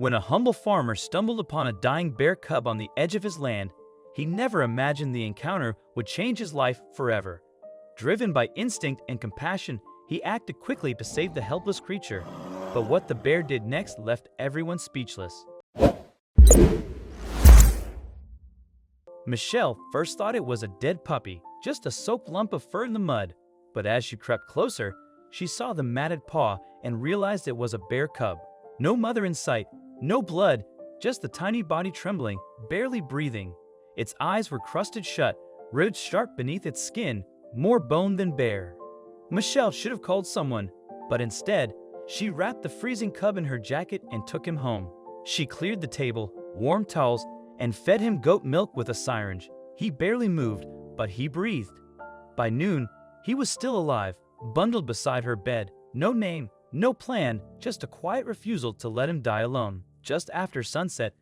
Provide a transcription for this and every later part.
When a humble farmer stumbled upon a dying bear cub on the edge of his land, he never imagined the encounter would change his life forever. Driven by instinct and compassion, he acted quickly to save the helpless creature. But what the bear did next left everyone speechless. Michelle first thought it was a dead puppy, just a soaked lump of fur in the mud. But as she crept closer, she saw the matted paw and realized it was a bear cub. No mother in sight, no blood, just the tiny body trembling, barely breathing. Its eyes were crusted shut, ribs sharp beneath its skin, more bone than bear. Michelle should have called someone, but instead, she wrapped the freezing cub in her jacket and took him home. She cleared the table, warmed towels, and fed him goat milk with a syringe. He barely moved, but he breathed. By noon, he was still alive, bundled beside her bed. No name, no plan, just a quiet refusal to let him die alone. Just after sunset,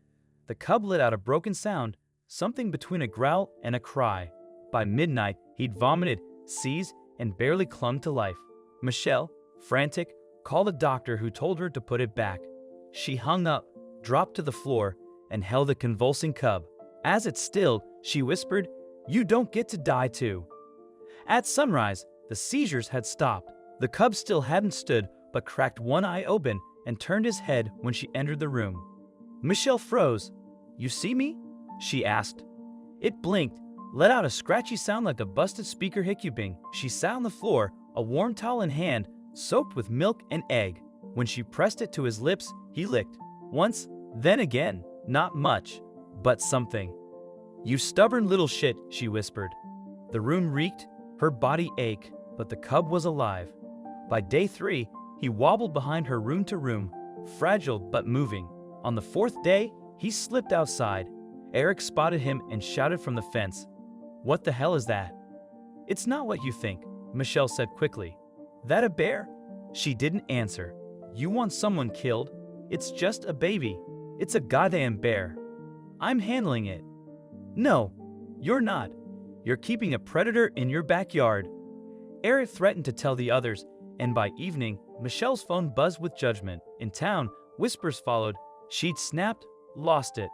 the cub let out a broken sound, something between a growl and a cry. By midnight, he'd vomited, seized, and barely clung to life. Michelle, frantic, called a doctor who told her to put it back. She hung up, dropped to the floor, and held the convulsing cub. As it stilled, she whispered, "You don't get to die too." At sunrise, the seizures had stopped. The cub still hadn't stood, but cracked one eye open and turned his head when she entered the room. Michelle froze. "You see me?" she asked. It blinked, let out a scratchy sound like a busted speaker hiccuping. She sat on the floor, a warm towel in hand, soaked with milk and egg. When she pressed it to his lips, he licked. Once, then again. Not much, but something. "You stubborn little shit," she whispered. The room reeked, her body ached, but the cub was alive. By day 3, he wobbled behind her room to room, fragile but moving. On the 4th day, he slipped outside. Eric spotted him and shouted from the fence, "What the hell is that?" "It's not what you think," Michelle said quickly. "That a bear?" She didn't answer. "You want someone killed? It's just a baby. It's a goddamn bear. I'm handling it." "No, you're not. You're keeping a predator in your backyard." Eric threatened to tell the others, and by evening, Michelle's phone buzzed with judgment. In town, whispers followed. She'd snapped, lost it.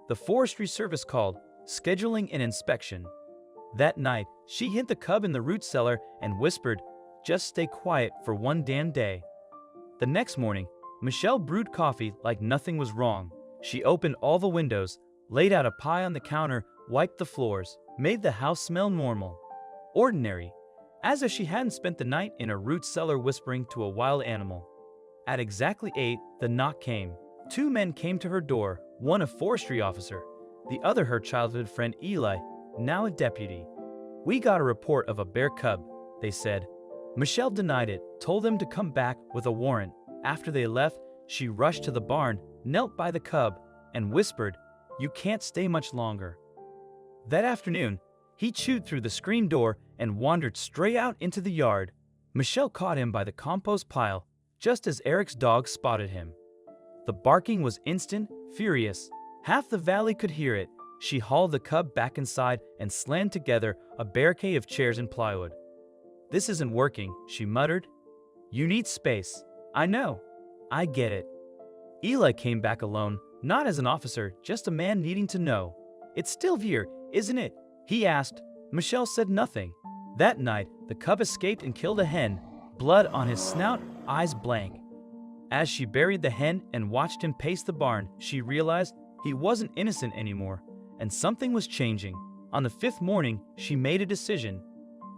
The Forestry Service called, scheduling an inspection. That night, she hid the cub in the root cellar and whispered, "Just stay quiet for one damn day." The next morning, Michelle brewed coffee like nothing was wrong. She opened all the windows, laid out a pie on the counter, wiped the floors, made the house smell normal. Ordinary, as if she hadn't spent the night in a root cellar whispering to a wild animal. At exactly 8, the knock came. 2 men came to her door, one a forestry officer, the other her childhood friend Eli, now a deputy. "We got a report of a bear cub," they said. Michelle denied it, told them to come back with a warrant. After they left, she rushed to the barn, knelt by the cub, and whispered, "You can't stay much longer." That afternoon, he chewed through the screen door and wandered straight out into the yard. Michelle caught him by the compost pile, just as Eric's dog spotted him. The barking was instant, furious. Half the valley could hear it. She hauled the cub back inside and slammed together a barricade of chairs and plywood. "This isn't working," she muttered. "You need space." "I know. I get it." Eli came back alone, not as an officer, just a man needing to know. "It's still here, isn't it?" he asked. Michelle said nothing. That night, the cub escaped and killed a hen, blood on his snout, eyes blank. As she buried the hen and watched him pace the barn, she realized he wasn't innocent anymore, and something was changing. On the 5th morning, she made a decision.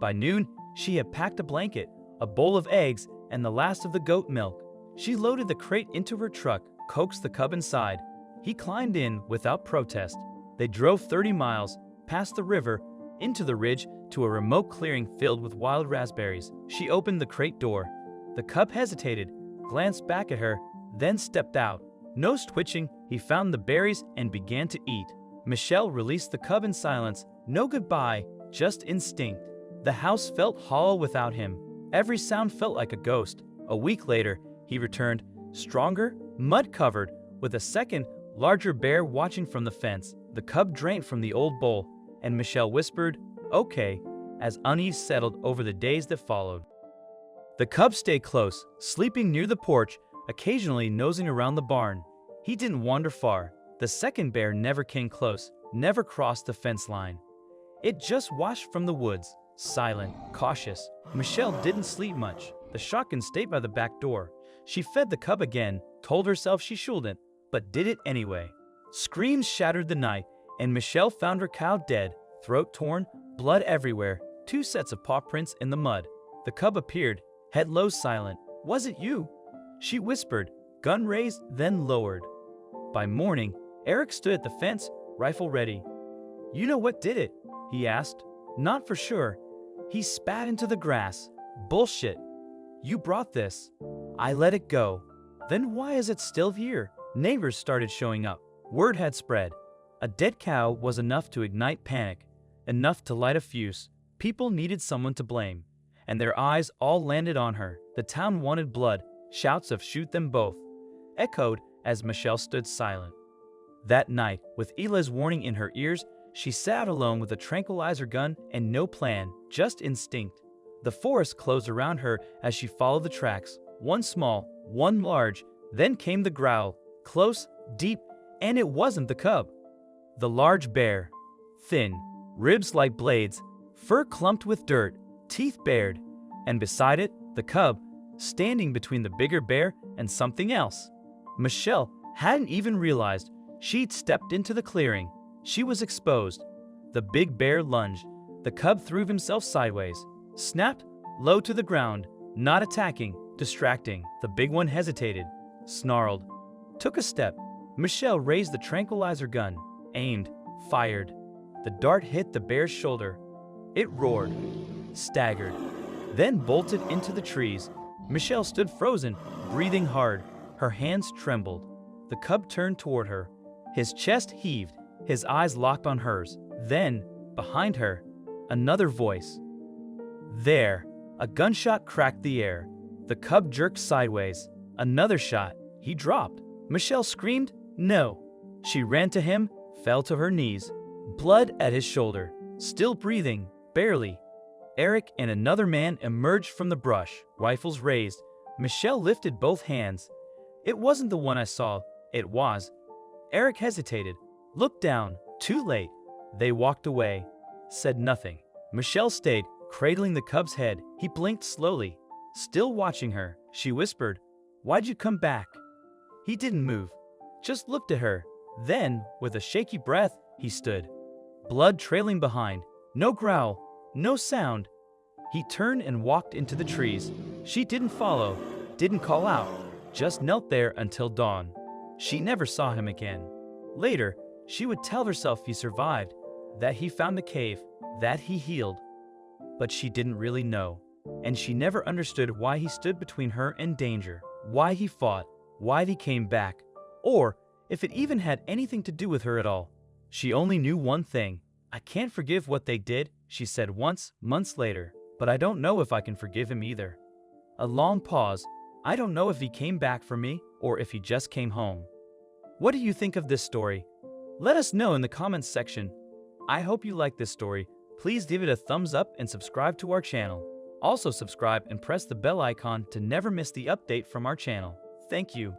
By noon, she had packed a blanket, a bowl of eggs, and the last of the goat milk. She loaded the crate into her truck, coaxed the cub inside. He climbed in without protest. They drove 30 miles, past the river, into the ridge, to a remote clearing filled with wild raspberries. She opened the crate door. The cub hesitated, glanced back at her, then stepped out. Nose twitching, he found the berries and began to eat. Michelle released the cub in silence. No goodbye, just instinct. The house felt hollow without him. Every sound felt like a ghost. A week later, he returned, stronger, mud-covered, with a second, larger bear watching from the fence. The cub drank from the old bowl, and Michelle whispered, "Okay," as unease settled over the days that followed. The cub stayed close, sleeping near the porch, occasionally nosing around the barn. He didn't wander far. The second bear never came close, never crossed the fence line. It just watched from the woods, silent, cautious. Michelle didn't sleep much. The shotgun stayed by the back door. She fed the cub again, told herself she shouldn't, but did it anyway. Screams shattered the night, and Michelle found her cow dead, throat torn, blood everywhere, 2 sets of paw prints in the mud. The cub appeared, head low, silent. "Was it you?" she whispered, gun raised, then lowered. By morning, Eric stood at the fence, rifle ready. "You know what did it?" he asked. "Not for sure." He spat into the grass. "Bullshit. You brought this." "I let it go." "Then why is it still here?" Neighbors started showing up. Word had spread. A dead cow was enough to ignite panic, enough to light a fuse. People needed someone to blame, and their eyes all landed on her. The town wanted blood. Shouts of "shoot them both" echoed as Michelle stood silent. That night, with Eli's warning in her ears, she sat alone with a tranquilizer gun and no plan, just instinct. The forest closed around her as she followed the tracks, one small, one large. Then came the growl, close, deep, and it wasn't the cub. The large bear, thin, ribs like blades, fur clumped with dirt, teeth bared, and beside it, the cub, standing between the bigger bear and something else. Michelle hadn't even realized she'd stepped into the clearing. She was exposed. The big bear lunged. The cub threw himself sideways, snapped low to the ground, not attacking, distracting. The big one hesitated, snarled, took a step. Michelle raised the tranquilizer gun, aimed, fired. The dart hit the bear's shoulder. It roared, staggered, then bolted into the trees. Michelle stood frozen, breathing hard. Her hands trembled. The cub turned toward her. His chest heaved, his eyes locked on hers. Then, behind her, another voice. There, a gunshot cracked the air. The cub jerked sideways. Another shot. He dropped. Michelle screamed, "No!" She ran to him, fell to her knees. Blood at his shoulder. Still breathing, barely. Eric and another man emerged from the brush, rifles raised. Michelle lifted both hands. "It wasn't the one I saw." "It was." Eric hesitated, looked down. Too late. They walked away, said nothing. Michelle stayed, cradling the cub's head. He blinked slowly, still watching her. She whispered, "Why'd you come back?" He didn't move, just looked at her. Then, with a shaky breath, he stood, blood trailing behind. No growl, no sound. He turned and walked into the trees. She didn't follow, didn't call out, just knelt there until dawn. She never saw him again. Later, she would tell herself he survived, that he found the cave, that he healed. But she didn't really know, and she never understood why he stood between her and danger, why he fought, why he came back, or if it even had anything to do with her at all. She only knew one thing. "I can't forgive what they did," she said once, months later, "but I don't know if I can forgive him either." A long pause. "I don't know if he came back for me or if he just came home." What do you think of this story? Let us know in the comments section. I hope you like this story. Please give it a thumbs up and subscribe to our channel. Also subscribe and press the bell icon to never miss the update from our channel. Thank you.